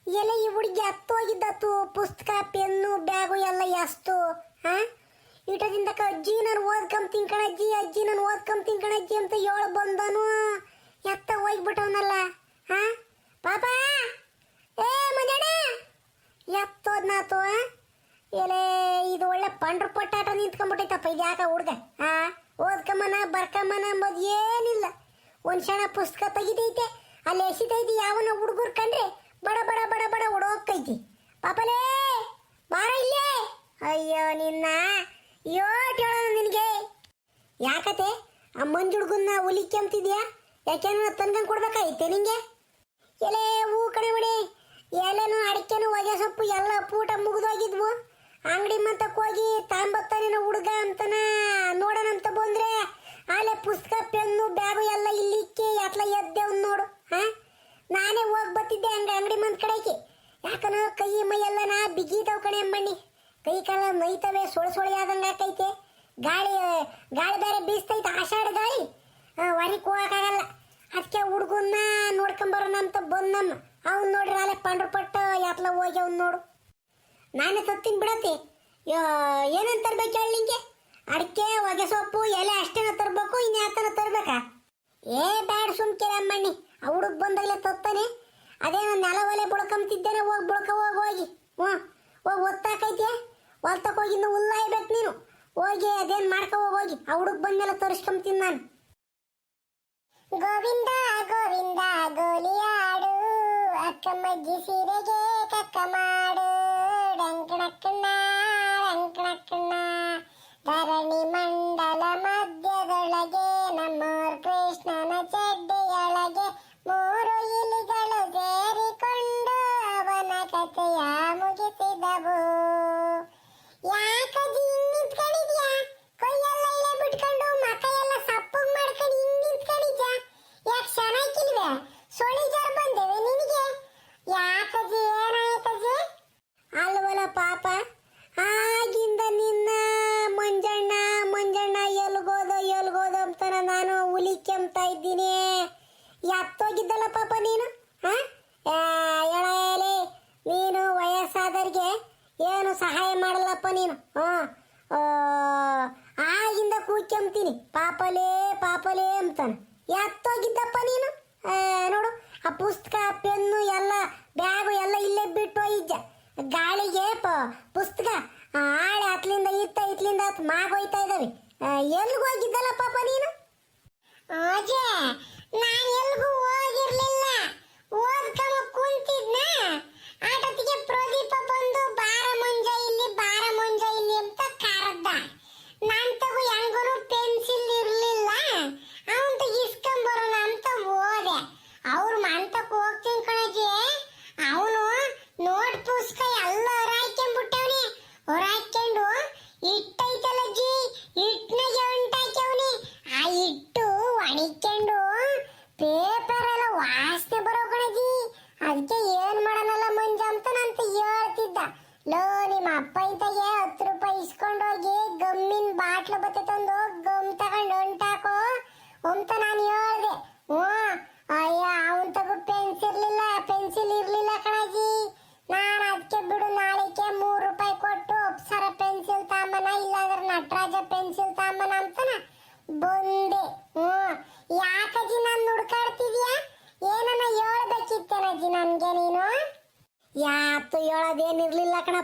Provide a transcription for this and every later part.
ಎಲ್ಲ ಈ ಹುಡುಗಿ ಹತ್ತೋಗಿದ್ದತ್ತು ಪುಸ್ತಕ ಪೆನ್ನು ಬ್ಯಾಗು ಎಲ್ಲ ಎಷ್ಟು ಹಾ ಇಟದಿಂದ ಅಜ್ಜಿ ನಾನು ಓದ್ಕೊಂತೀನಿ ಕಣಜ್ಜಿ ಅಜ್ಜಿ ನಾನು ಓದ್ಕೊಂತೀನಿ ಕಣಜ್ಜಿ ಅಂತ ಹೇಳ ಬಂದನು ಎತ್ತ ಹೋಗ್ಬಿಟ್ಟವನಲ್ಲ ಹಾ ಪಾಪ ಏ ಮಂಜಣ್ಣ ಎತ್ತೋದ್ನಾತು ಎಲೆ ಇದು ಒಳ್ಳೆ ಪಂಡ್ರ ಪಟ್ಟಾಟ ನಿಂತ್ಕೊಂಡ್ಬಿಟ್ಟೈತಪ್ಪ ಇದು ಯಾಕ ಹುಡ್ಗ ಹಾ ಓದ್ಕಮ್ಮನ ಬರ್ಕಮ್ಮನ ಅಂಬೋದು ಏನಿಲ್ಲ ಒಂದು ಕ್ಷಣ ಪುಸ್ತಕ ತೆಗಿತೈತೆ ಅಲ್ಲಿ ಎಸಿತೈತಿ ಯಾವನ ಹುಡುಗರು ಕಂಡ್ರೆ ಬಡ ಬಡ ಬಡ ಬಡ ಹೊಡೋಕ್ಕೈತಿ ಪಾಪಲೇ ಬಾರ ಇಲ್ಲೇ ಅಯ್ಯೋ ನಿನ್ನ ಯೋಟ್ ಹೇಳೋಣ ನಿನಗೆ ಯಾಕತೆ ಆ ಮಂಜು ಹುಡುಗನ್ನ ಹುಲಿಕ್ಕೆ ಅಂತಿದ್ಯಾ ಯಾಕೆನ ತನ್ಕಂಡು ಕೊಡ್ಬೇಕಾಯ್ತೆ ನಿಂಗೆ ಎಲೆ ಹೂ ಕಣೆ ಮಣಿ ಎಲೆನು ಅಡಿಕೆನು ಹೊಗೆ ಸೊಪ್ಪು ಎಲ್ಲ ಪೂಟ ಮುಗಿದೋಗಿದ್ವು ಅಂಗಡಿ ಮತ್ತಕ್ಕೆ ಹೋಗಿ ತಾಂಬತ್ತಾನೇನೋ ಹುಡುಗ ಅಂತನ ನೋಡೋಣ ಅಂತ ಬಂದ್ರೆ ಆಲೆ ಪುಸ್ತಕ ಪೆನ್ನು ಬ್ಯಾಗು ಎಲ್ಲ ಇಲ್ಲಿಕ್ಕೆ ಎತ್ಲ ಎದ್ದೇವ್ ನೋಡು ಹಾ ನಾನೇ ಹೋಗಿ ಬರ್ತಿದ್ದೆ ಅಂಗಡಿ ಮಂತ್ ಕಡೆಗೆ ಯಾಕನ ಕೈ ಮೈ ಎಲ್ಲ ನಾ ಬಿಗಿತಾವ್ ಕಣೆ ಅಮ್ಮಣ್ಣಿ ಕೈ ಕಾಲ ಮೈತವೆ ಸೊಳಿ ಆದಂಗೆ ಆಕೈತೆ ಗಾಳಿ ಗಾಳಿ ಬೇರೆ ಬೀಸ್ತೈತೆ ಆಷಾಢ ಗಾಳಿ ಹೊರಗೆ ಹೋಗಕ್ಕಾಗಲ್ಲ ಅದಕ್ಕೆ ಹುಡುಗನ್ನ ನೋಡ್ಕೊಂಬರೋಣ ಅಂತ ಬಂದಮ್ಮ ಅವ್ನು ನೋಡ್ರಿ ಅಲ್ಲೇ ಪಂಡ್ರ ಪಟ್ಟು ಎತ್ಲ ಹೋಗಿ ಅವ್ನು ನೋಡು ನಾನೇ ತತ್ತೀನಿ ಬಿಡತ್ತಿ ಏನಂತ ತರ್ಬೇಕು ಹೇಳಿ ನಿಂಗೆ ಅಡಿಕೆ ಹೊಗೆ ಸೊಪ್ಪು ಎಲೆ ಅಷ್ಟೇನ ತರಬೇಕು ಇನ್ಯಾತನ ತರ್ಬೇಕಾ ಏ ಬ್ಯಾಡ ಸುಮ್ಕಿರ ಅಮ್ಮಣ್ಣಿ ಆ ಹುಡುಗ ಬಂದಾಗಲೇ ತತ್ತಾನೆ ಅದೇ ನಾನು ನೆಲ ಒಲೆ ಬಳ್ಕೊಂತಿದ್ದೇನೆ ಹೋಗಿ ಹೋಗಿ ಹೋಗಿ ಒತ್ತಾಕೈತೆ ಹೊಲ್ತಕ್ಕೆ ಹೋಗಿ ಇನ್ನು ಹುಲ್ಲಾಯ್ಬೇಕು ನೀನು ಹೋಗಿ ಅದೇನು ಮಾಡ್ಕೊ ಹೋಗಿ ಆ ಹುಡುಗ ಬಂದೆಲ್ಲ ತರಿಸ್ಕೊಂತೀನಿ ನಾನು ಗೋವಿಂದ ಗೋವಿಂದ ಗೋಲಿಯಾಡು ಅಕ್ಕಮ್ಮಜ್ಜಿ ಸೀರೆಗೆ ಕಕ್ಕ ಮಾಡು ರಂಕಣಕ್ಕಣ್ಣ ರಂಕಣಕ್ಕಣ್ಣ ಧರಣಿ ಮಂಡಲ ಮಧ್ಯದೊಳಗೆ ನಮ್ಮೂರ್ ಕೃಷ್ಣನ ಚಡ್ಡಿಯೊಳಗೆ ಮೂರು ಇಲಿಗಳು ಸೇರಿಕೊಂಡು ಅವನ ಕಥೆಯ ಮುಗಿಸಿದವು ಯಾಕಜ್ಜಿ ಹಿಂಗ್ ನಿಂತ್ಕೊಂಡಿದ್ಯಾ ಕೊಯ್ಯೆಲ್ಲ ಇಲ್ಲೇ ಬಿಟ್ಕೊಂಡು ಮಕ ಎಲ್ಲ ಸಪ್ಪಗ್ ಮಾಡ್ಕೊಂಡು ಹಿಂಗ್ ನಿಂತ್ಕೊಂಡಿದ್ಯಾ ಯಾಕೆ ಚೆನ್ನಾಗಿಲ್ವೇ ಸೊಳಿ ಜಾರ್ ಬಂದೇವೆ ನಿನಗೆ ಯಾಕಜ್ಜಿ ಏನಾಯ್ತಜ್ಜಿ ಅಲ್ವಲ್ಲ ಪಾಪ ಆಗಿಂದ ನಿನ್ನ ಮಂಜಣ್ಣ ಮಂಜಣ್ಣ ಎಲ್ಗೋದೋ ಅಂತಾನ ನಾನು ಹುಲಿ ಕೆಮ್ತಾ ಇದ್ದೀನಿ ಎತ್ತೋಗಿದ್ದಲ್ಲ ಪಾಪ ನೀನು ಎಳೆ ನೀನು ವಯಸ್ಸಾದವ್ರಿಗೆ ಏನು ಸಹಾಯ ಮಾಡಲ್ಲಪ್ಪ ನೀನು ಆಗಿಂದ ಕೂಕ್ಕೆಂತೀನಿ ಪಾಪಲೇ ಅಂತಾನೆ ಎತ್ತೋಗಿದ್ದಪ್ಪ ನೀನು ನೋಡು ಆ ಪುಸ್ತಕ ಪೆನ್ನು ಎಲ್ಲ ಬ್ಯಾಗು ಎಲ್ಲ ಇಲ್ಲೇ ಬಿಟ್ಟು ಹೋಗಿದ್ದ ಗಾಳಿಗೆ ಪುಸ್ತಕ ಆಳೆ ಹತ್ಲಿಂದ ಇತ್ಲಿಂದ ಮಾಗೋಯ್ತಾ ಇದ್ದಾವೆ ಎಲ್ಗೂ ಹೋಗಿದ್ದಲ್ಲ ಪಾಪ ನೀನು ಅಜೆ ನಾನು ಎಲ್ಗೂ ಹೋಗಿರ್ಲಿಲ್ಲ ಓದ್ಕಮ ಕುಂತಿದ್ನ ಆಟತಿಗೆ ಪ್ರದೀಪ ಬಂದು ಬಾರ ಮುಂಜ ಇಲ್ಲಿ ಅಂತ ಕರೆದ ನಾನ್ ತಗೋ ಹೆಂಗನು ಪೆನ್ಸಿಲ್ ಇರ್ಲಿಲ್ಲ ಅವನ್ ತಗ ಇಸ್ಕೊಂಬರೋಣ ಅಂತ ಹೋದೆ ಅವ್ರ ಮಂತಕ್ಕೆ ಹೋಗ್ತೀನಿ ಕಣಜಿ ಅವನು ನೋಟ್ ಪುಸ್ತಕ ಎಲ್ಲ ಹೊರಾಯ್ಕೊಂಡು ಇಟ್ಟೈತಲ್ಲಜ್ಜಿ ಇಟ್ನಾಗೆ ಉಂಟಾಕ್ಯವನಿ ಆ ಇಟ್ಟು ಒಣಿಕೊಂಡು ಪೇಪರ್ ಎಲ್ಲ ವಾಸನೆ ಬರೋ ಕಣಜಿ ಅದಕ್ಕೆ ಏನ್ ಮಾಡೋಣಲ್ಲ ಮಂಜ ಅಂತ ನಂತ ಹೇಳ್ತಿದ್ದ ಲೋ ನಿಮ್ಮ ಅಪ್ಪ ಇಂತಾಗೆ 10 ರೂಪಾಯಿ ಇಸ್ಕೊಂಡು ಹೋಗಿ ಗಮ್ಮಿನ ಬಾಟ್ಲು ಬತ್ತೆ ತಂದು ಗಮ್ ತಗೊಂಡು ಉಂಟಾಕೋ ಅಂತ ನಾನು ಹೇಳ್ದೆ ಅಯ್ಯ ಅವನ್ ತಗೋ ಪೆನ್ಸಿಲ್ ಇರ್ಲಿಲ್ಲ ಕಣಜಿ ನಾನು ಅದಕ್ಕೆ ಬಿಡು ನಾಳೆಗೆ 3 ರೂಪಾಯಿ ಕೊಟ್ಟು ಅಪ್ಸರ ಪೆನ್ಸಿಲ್ ತಾಂಬನ ಇಲ್ಲಾಂದ್ರೆ ನಟರಾಜ ಪೆನ್ಸಿಲ್ ತಾಂಬನ ಅಂತಾನ ಬಂದೆ ಯಾಕಜ್ಜಿ ನಾನು ಹುಡ್ಕಾಡ್ತಿದ್ಯಾ ಏನನ್ನ ಹೇಳ್ಬೇಕಿತ್ತೇನಜ್ಜಿ ನನ್ಗೆ ನೀನು ಯಾತು ಹೇಳೋದೇನಿರ್ಲಿಲ್ಲ ಕಣ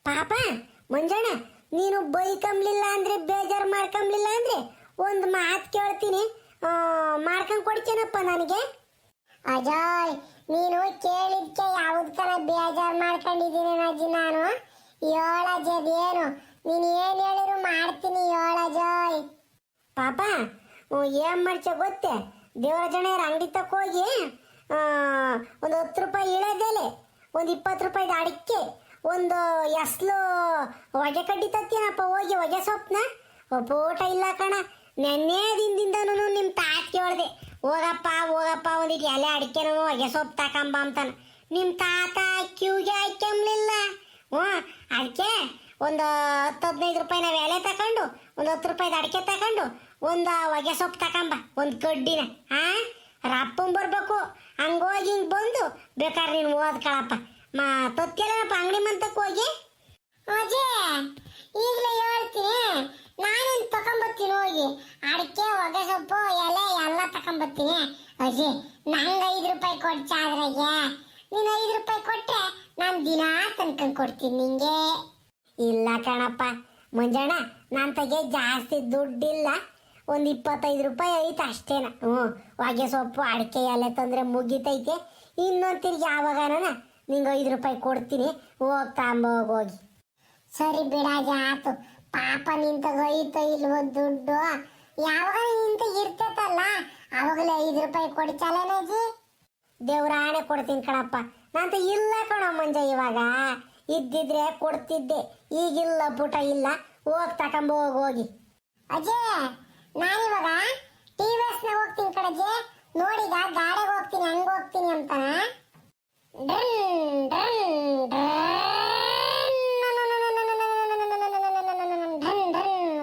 ಪಾಪ ಮಂಜಣ್ಣ ನೀನು ಬೈಕಂಬ್ಲಿಲ್ಲ ಅಂದ್ರೆ ಬೇಜಾರು ಮಾಡ್ಕೊಂಬ್ಲಿಲ್ಲ ಅಂದ್ರೆ ಒಂದು ಮಾತು ಕೇಳ್ತೀನಿ ಮಾಡ್ಕೊಂಡ್ ಕೊಡ್ತೇನಪ್ಪ ನನಗೆ ಅಜಯ್ ನೀನು ಕೇಳಿದ್ಕೆ ಯಾವ್ದಕ್ಕನ ಬೇಜಾರು ಮಾಡ್ಕೊಂಡಿದ್ದೀನಿ ಅಜ್ಜಿ ನಾನು ಹೇಳಜ್ಜದೇನು ನೀನು ಏನು ಹೇಳಿರು ಮಾಡ್ತೀನಿ ಹೇಳಜಯ್ ಪಾಪ ಏನ್ ಮಾಡ್ಚ ಗೊತ್ತೇ ದೇವರಾಜಣ್ಣವ್ರ ಅಂಗಡಿ ತಕ್ಕ ಹೋಗಿ ಒಂದು 10 ರೂಪಾಯಿ ಇಳೆದೆಲೆ ಒಂದು 20 ರೂಪಾಯಿದ ಅಡಿಕೆ ಒಂದು ಎಸ್ಲು ಹೊಗೆ ಕಡ್ಡಿ ತತ್ತೀನಪ್ಪ ಹೋಗಿ ಹೊಗೆ ಸೊಪ್ಪನ ಫೋಟ ಇಲ್ಲ ಕಣ ನೆನ್ನೆ ದಿನದಿಂದನೂ ನಿಮ್ಮ ತಾತ ಕೇಳ್ದೆ ಹೋಗಪ್ಪ ಒಂದಿಟ್ಟು ಎಲೆ ಅಡಿಕೆನೂ ಹೊಗೆ ಸೊಪ್ಪು ತಕೊಂಬ ಅಂತಾನ ನಿಮ್ಮ ತಾತ ಕ್ಯೂಗೆ ಹಾಕ್ಯಂಬ್ಲಿಲ್ಲ ಅದಕ್ಕೆ ಒಂದು 10-15 ರೂಪಾಯಿ ನಾವು ಎಲೆ ತಕೊಂಡು ಒಂದು 10 ರೂಪಾಯಿದ ಅಡಿಕೆ ತಕೊಂಡು ಒಂದು ಹೊಗೆ ಸೊಪ್ಪು ತಕೊಂಬ ಒಂದು ಕಡ್ಡಿನ ರಪ್ಪನ್ ಬರ್ಬೇಕು, ಹಂಗೋಗಿ ಹಿಂಗೆ ಬಂದು ಬೇಕಾದ್ರೆ ನೀನು ಓದ್ಕೊಳಪ್ಪ. ತೊತ್ತಿಲ್ಲಪ್ಪ ಅಂಗಡಿ ಮಂತಕ್ಕೆ ಹೋಗಿ. ಅಜೇ ಈಗಲೇ ಹೇಳ್ತೀನಿ, ನಾನೇನು ತಗೊಂಬರ್ತೀನಿ ಹೋಗಿ. ಅಡಿಕೆ, ಹೊಗೆ ಸೊಪ್ಪು, ಎಲೆ ಎಲ್ಲ ತಗೊಂಬರ್ತೀನಿ. ಅಜಿ ನಂಗೆ 5 ರೂಪಾಯಿ ಕೊಡ್ಚ ಅದ್ರಾಗೆ. ನೀನು 5 ರೂಪಾಯಿ ಕೊಟ್ಟರೆ ನಾನು ದಿನ ತನ್ಕೊಂಡು ಕೊಡ್ತೀನಿ ನಿಂಗೆ. ಇಲ್ಲ ಕಣಪ್ಪ ಮಂಜಣ್ಣ, ನನ್ನ ತಗೆ ಜಾಸ್ತಿ ದುಡ್ಡಿಲ್ಲ, ಒಂದು 25 ರೂಪಾಯಿ ಐತೆ ಅಷ್ಟೇನ. ಹೊಗೆ ಸೊಪ್ಪು ಅಡಿಕೆ ಎಲೆ ತಂದರೆ ಮುಗಿತೈತೆ. ಇನ್ನೊಂದು ತಿರ್ಗಿ ಯಾವಾಗನ ನಿಂಗೆ 5 ರೂಪಾಯಿ ಕೊಡ್ತೀನಿ, ಹೋಗಿ. ಸರಿ ಬಿಡಾಜ ಆತು. ಪಾಪ ನಿಂತಾಗ ಐತೋ ಇಲ್ವೋ ದುಡ್ಡು, ಯಾವಾಗ ನಿಂತ ಇರ್ತೈತಲ್ಲ ಅವಾಗಲೇ 5 ರೂಪಾಯಿ ಕೊಡ್ಚಲ್ಲನಜಿ. ದೇವ್ರ ಆಣೆ ಕೊಡ್ತೀನಿ ಕಣಪ್ಪ. ನಂತ ಇಲ್ಲ ಕಣ ಮಂಜ, ಇವಾಗ ಇದ್ದಿದ್ರೆ ಕೊಡ್ತಿದ್ದೆ, ಈಗಿಲ್ಲ ಪುಟ ಇಲ್ಲ. ತಗೊಂಬೋಗಿ. ಅಜಯ್ ನಾನಿವಾಗ TVS ಹೋಗ್ತೀನಿ ಕಣಜೆ. ನೋಡಿದ ಗಾಡಿಗೆ ಹೋಗ್ತೀನಿ, ಹಂಗ ಹೋಗ್ತೀನಿ ಅಂತಾನ.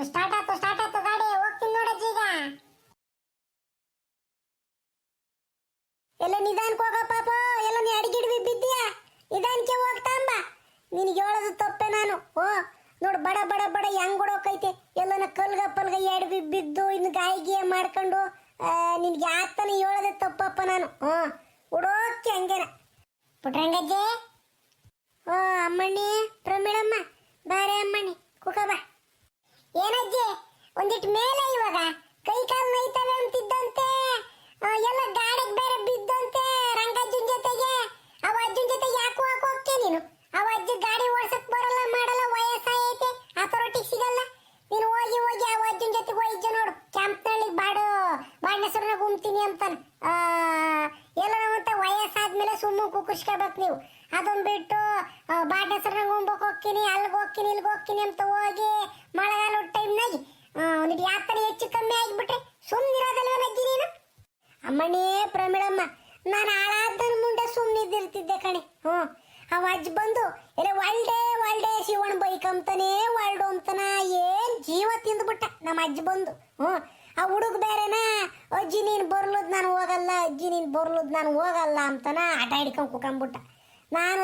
ಸ್ಟಾರ್ಟ್ ಆತು ಗಾಡಿ, ಹೋಗ್ತೀನಿ ನೋಡಜ್ಜಿ. ಈಗ ಎಲ್ಲ ನಿಧಾನಕ್ಕೆ ಹೋಗ ಪಾಪ, ಎಲ್ಲ ನೀ ಅಡಿಗಿಡ್ವಿ ಬಿದ್ದೀಯಾ, ನಿಧಾನಕ್ಕೆ ಹೋಗ್ತಾಂಬ. ನಿನಗೆ ಹೇಳೋದು ತಪ್ಪೆ ನಾನು. ನೋಡು ಬಡ ಬಡ ಬಡ ಹೆಂಗ್ ಹೊಡೋಕೈತೆ, ಎಲ್ಲನ ಕಲ್ಗ ಪಲ್ಗ ಎಡ್ಬಿ ಬಿದ್ದು ಇನ್ನು ಗಾಯಿಗೆ ಮಾಡ್ಕೊಂಡು. ನಿನ್ಗೆ ಯಾಕತಾನೆ ಹೇಳೋದೆ ತಪ್ಪಪ್ಪ ನಾನು. ಹುಡೋಕೆ ಹಂಗೇನ ಪುಟ್ರಂಗಜ್ಜೆ. ಅಮ್ಮಣ್ಣಿ, ಪ್ರಮೀಳಮ್ಮ ಬಾರೆ ಅಮ್ಮಣ್ಣಿ, ಕುಕ ಬಾ. ಏನಜ್ಜೆ ಒಂದಿಟ್ಟು ಮೇಲೆ ಇವಾಗ ಕೈ ಕಾಲು ನೈತವೆ ಅಂತಿದ್ದಂತೆ, ಎಲ್ಲ ಗಾಡಿಗೆ ಬೇರೆ ಬಿದ್ದಂತೆ ರಂಗಜ್ಜನ ಜೊತೆಗೆ. ಅವ ಅಜ್ಜನ ಜೊತೆ ಯಾಕೋ ಹೋಗ್ತೇ ನೀನು? ಅವ ಅಜ್ಜ ಗಾಡಿ ಓಡ್ಸಕ್ ಬರಲ್ಲ, ಮಾಡಲ್ಲ, ವಯಸ್ಸಾಯೈತೆ, ಅಥಾರಿಟಿಗೆ ಸಿಗಲ್ಲ. ನೀನು ಹೋಗಿ ಆ ಅಜ್ಜನ ಜೊತೆಗೆ ಹೋಯ್ಜ ನೋಡು. ಕ್ಯಾಂಪ್ನಳ್ಳಿಗೆ ಬಾಡ್ನೆಸರನ್ನ ಗುಮ್ತೀನಿ ಅಂತಾನೆ. ಎಲ್ಲ ನಾವಂತ ವಯಸ್ಸಾದ್ಮೇಲೆ ಸುಮ್ಮ ಕುಕ್ಕರ್ಸ್ಕೋಬೇಕು ನೀವು. ಅದೊಂದು ಬಿಟ್ಟು ಬಾಡ್ನೆಸರನ್ನ ಗುಂಬಕ್ಕೆ ಹೋಗ್ತೀನಿ, ಅಲ್ಲಿಗೆ ಹೋಗ್ತೀನಿ, ಇಲ್ಲಿಗೆ ಹೋಗ್ತೀನಿ ಅಂತ ಹೋಗಿ ಮಳೆಗಾಲ ಟೈಮ್ನಾಗಿ ಅವನಿಗೆ ಯಾತನೆ ಹೆಚ್ಚು ಕಮ್ಮಿ ಆಗಿಬಿಟ್ರೆ ಸುಮ್ಮನಿರೋದಲ್ವನಜ್ಜಿ ನೀನು? ಅಮ್ಮಣ್ಣೇ ಪ್ರಮೀಳಮ್ಮ, ನಾನು ಹಾಳಾದ್ದನ ಮುಂದೆ ಸುಮ್ಮನಿದ್ದಿರ್ತಿದ್ದೆ ಕಣೆ. ಅವ ಅಜ್ಜ ಬಂದು ಎಲ್ಲ ಒಳ್ಳೆ ಶಿವಣ್ಣ ಬೈಕ್ ಅಂತಾನೆ ಒಳ್ಡು ಅಂತಾನ, ಏನ್ ಜೀವ ತಿಂದ್ಬಿಟ್ಟ ನಮ್ಮ ಅಜ್ಜ ಬಂದು. ಆ ಹುಡುಗ ಬೇರೆನಾ, ಅಜ್ಜಿ ನೀನು ಬರ್ಲದ್ ನಾನು ಹೋಗಲ್ಲ, ಅಜ್ಜಿ ನೀನು ಬರ್ಲದ್ ನಾನು ಹೋಗಲ್ಲ ಅಂತಾನ ಆಟ ಹಿಡ್ಕೊಂಡು ಕುಕೊಂಡ್ಬಿಟ್ಟ. ನಾನು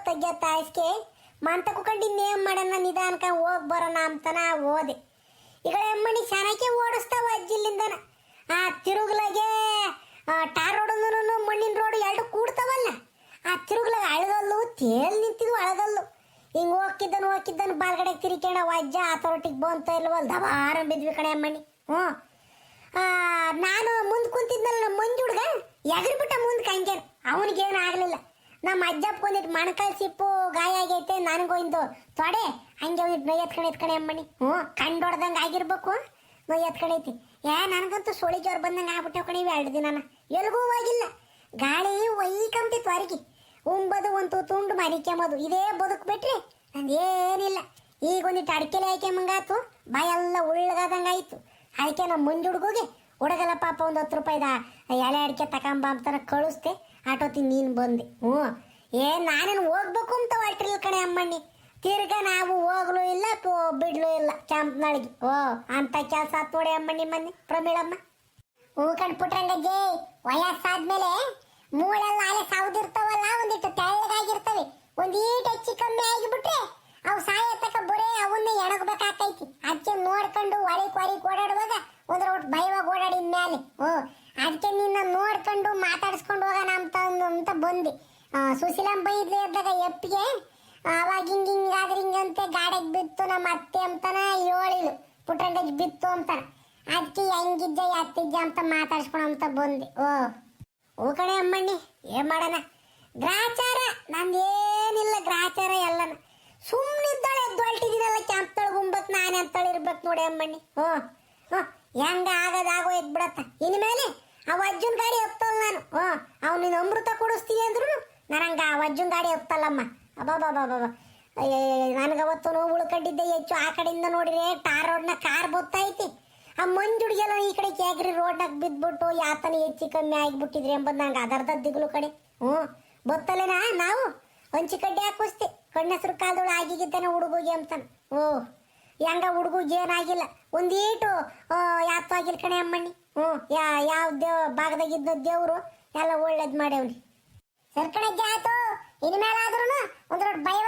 ತೆಗ್ಯ ತಾಯಿಸ್ಕೆ ಮಂತ ಕುಕೊಂಡು ಇನ್ನೇನು ಮಾಡೋಣ, ನಿಧಾನಕ ಹೋಗಿ ಬರೋಣ ಅಂತಾನ ಹೋದೆ. ಈಗ ಅಮ್ಮನಿ ಚೆನ್ನಾಗಿ ಓಡಿಸ್ತಾವ ಅಜ್ಜಿಲಿಂದನ. ಆ ತಿರುಗ್ಲಾಗೆ ಟಾರ್ ರೋಡು ಮಣ್ಣಿನ ರೋಡು ಎರಡು ಕೂಡ್ತಾವಲ್ಲ, ಆ ತಿರುಗ್ಲಾಗ ಅಳಗಲ್ಲು ತೇಲ್ ನಿಂತಿದ್ವು. ಅಳಗಲ್ಲು ಹಿಂಗೆ ಹೋಗಿದ್ದನು ಬಾಲ್ಗಡೆ ತಿರ್ಕೇಣ ಅಜ್ಜ ಅಥಾರಿಟಿಗೆ ಬಂತ ಇಲ್ವಲ್ಲ, ದಬಾರ ಬಿದ್ವಿ ಕಣೆ ಅಮ್ಮಣ್ಣಿ. ನಾನು ಮುಂದೆ ಕುಂತಿದ್ನಲ್ಲ, ನಮ್ಮ ಮಂಜು ಹುಡ್ಗ ಎಗರ್ಬಿಟ್ಟ ಮುಂದೆ ಕಂಗೇನು, ಅವನಿಗೇನು ಆಗಲಿಲ್ಲ. ನಮ್ಮ ಅಜ್ಜಪ್ಪ ಒಂದಿಟ್ಟು ಮಣಕಾಲು ಸಿಪ್ಪು ಗಾಯ ಆಗೈತೆ, ನನಗೊಂದು ತೊಡೆ ಹಂಗೆ ಒಂದಿಟ್ಟು ನೊಯ್ ಎತ್ಕಣೆ ಅಮ್ಮಣ್ಣಿ. ಕಂಡೊಡ್ದಂಗೆ ಆಗಿರ್ಬೇಕು, ನೊಯ್ ಎತ್ಕಣೈತಿ. ನನಗಂತೂ ಸೋಳಿ ಜ್ವರ ಬಂದಂಗೆ ಆಗ್ಬಿಟ್ಟೆ ಕಣೆ. 2 ದಿನ ಎಲ್ಗೂ ಹೋಗಿಲ್ಲ, ಗಾಳಿ ಒಯ್ಕಂಬಿತ್ತು ಹೊರಗಿ. ಉಂಬದು ಒಂದು ತುಂಡು ಮನಿಕೆಂಬದು, ಇದೇ ಬದುಕ್ಬಿಟ್ರಿ ನಂದೇನಿಲ್ಲ. ಈಗ ಒಂದಿಟ್ಟು ಅಡಿಕೆಲೆ ಹಾಕ್ಯಂಬಂಗಾತು, ಬಾಯೆಲ್ಲ ಉಳ್ಳಗಾದಂಗೆ ಆಯಿತು. ಅದಕ್ಕೆ ನಮ್ಮ ಮುಂಜು ಹುಡುಗೋಗಿ ಹುಡುಗಲ್ಲ ಪಾಪ ಒಂದು 10 ರೂಪಾಯಿದ ಎಲೆ ಅಡಿಕೆ ತಗೊಂಬ ಅಂತಾನೆ ಕಳಿಸ್ದೆ. ಆಟೋತಿ ನೀನು ಬಂದೆ. ನಾನೇನು ಹೋಗ್ಬೇಕು ಅಂತ ಹೊರಟಿರ್ಲಿಲ್ಲ ಕಣೆ ಅಮ್ಮಣ್ಣಿ. ತಿರ್ಗ ನಾವು ಹೋಗ್ಲೂ ಇಲ್ಲ ಬಿಡ್ಲೂ ಇಲ್ಲ ಕ್ಯಾಂಪ್ನೊಳಗೆ. ಅಂತ ಕೆಲಸ ಆತ್ ನೋಡಿ ಅಮ್ಮಣ್ಣಿ ಮೊನ್ನೆ ಪ್ರಮೀಳಮ್ಮ. ಕಣ್ಪುಟ್ರಂಗಜ್ಜೆ ವಯಸ್ಸಾದ್ಮೇಲೆ ಮೂಳೆಲ್ಲ ಅಲೆ ಸಾವ್ದಿರ್ತಾವಲ್ಲ, ಒಂದಿಟ್ಟು ತೆಳ್ಳಗಾಗಿರ್ತವೆ. ಒಂದೀಟ್ ಹೆಚ್ಚು ಕಮ್ಮಿ ಆಗಿಬಿಟ್ರೆ ಅವು ಸಾಯತಕ್ಕ ಬರೇ ಅವನ್ನೇ ಎಣಗಬೇಕಾಕೈತಿ. ಅದಕ್ಕೆ ನೋಡ್ಕೊಂಡು ಹೊಳಿಗೆ ಓಡಾಡುವಾಗ ಒಂದ್ರ ಒಟ್ಟು ಭಯವಾಗಿ ಓಡಾಡಿದ ಮೇಲೆ ಅದಕ್ಕೆ ನಿನ್ನ ನೋಡ್ಕೊಂಡು ಮಾತಾಡಿಸ್ಕೊಂಡು ಹೋಗೋಣ ಅಂತ ಬಂದೆ. ಸುಶೀಲಮ್ಮ ಬೈದ್ಲಿ ಇದ್ದಾಗ ಎಪ್ಪಿಗೆ ಅವಾಗ ಹಿಂಗಾದ್ರೆ ಹಿಂಗಂತೆ ಗಾಡಿಗೆ ಬಿತ್ತು ನಮ್ಮ ಅತ್ತೆ ಅಂತಾನ ಹೇಳಿಳು. ಪುಟ್ರಂಗಜ್ಜಿ ಬಿತ್ತು ಅಂತಾನ. ಅದಕ್ಕೆ ಹೆಂಗಿದ್ದ ಎತ್ತಿದ್ದ ಅಂತ ಮಾತಾಡ್ಸ್ಕೊಳ ಅಂತ ಬಂದೆ. ಓ ಕಣೆ ಅಮ್ಮಣ್ಣಿ, ಏನ್ ಮಾಡೋಣ, ಗ್ರಾಚಾರ ನಂದೇನಿಲ್ಲ, ಗ್ರಾಚಾರ ಎಲ್ಲನ. ಸುಮ್ಮನಿದ್ದಾಳೆ ಎದ್ದೊಳ್ತಿದ್ದೀನಲ್ಲ ಕ್ಯಾಂಪ್ದೊಳಗೆ ಗುಂಬತ್ ನಾನೇ ಅಂತೇಳಿ ಇರ್ಬೇಕು ನೋಡಿ ಅಮ್ಮಣ್ಣಿ. ಹೆಂಗ ಆಗದಾಗೋ ಎದ್ಬಿಡತ್ತ. ಇನ್ಮೇಲೆ ಆ ಅಜ್ಜನ ಗಾಡಿ ಹತ್ತಲ್ಲ ನಾನು. ಅವ್ನಿನ ಅಮೃತ ಕೊಡಿಸ್ತೀನಿ ಅಂದ್ರು ನಾನು ಹಂಗ ಆ ಅಜ್ಜನ ಗಾಡಿ ಹತ್ತಲ್ಲಮ್ಮ. ಅಬ್ಬಾಬಾಬಾಬಾ, ನನಗವತ್ತು ನೋವು ಉಳ್ಕೊಂಡಿದ್ದೆ ಹೆಚ್ಚು. ಆ ಕಡೆಯಿಂದ ನೋಡಿದ್ರೆ ಟಾರ್ ರೋಡ್ನ ಕಾರ್ ಬತ್ತೈತಿ. ಆ ಮಂಜುಡಿಗೆಲ್ಲ ಈ ಕಡೆ ಕ್ಯಾಗ್ರಿ ರೋಡ್ನಾಗ ಬಿದ್ದುಬಿಟ್ಟು ಯಾತನೆ ಹೆಚ್ಚು ಕಮ್ಮಿ ಆಗಿಬಿಟ್ಟಿದ್ರಿ ಎಂಬುದು ನಂಗೆ ಅದರ್ಧ ದಿಗ್ಲು ಕಡೆ. ಬತ್ತಲ್ಲೇನಾ ನಾವು ಹಂಚಿ ಕಡ್ಡಿ ಹಾಕಿಸ್ತೆ, ಕಣ್ಣೆಸರು ಕಾಲದೊಳು ಆಗಿದ್ದಾನೆ ಹುಡುಗಿಗೆ ಅಂತಾನೆ. ಹೆಂಗ ಹುಡುಗಿಗೆ ಏನಾಗಿಲ್ಲ, ಒಂದೀಟು ಯಾತು ಆಗಿಲ್ಲ ಕಣೆ ಅಮ್ಮಣ್ಣಿ. ಹ್ಞೂ ಯಾವ ಭಾಗದಾಗಿದ್ದ ದೇವ್ರು ಎಲ್ಲ ಒಳ್ಳೇದು ಮಾಡ್ಯಾವ್ನಿ. ಸರ್ಕಣಜ್ಜಿ ಆಯ್ತು, ಇನ್ಮೇಲಾದ್ರೂ ಒಂದು ದೊಡ್ಡ ಭಯ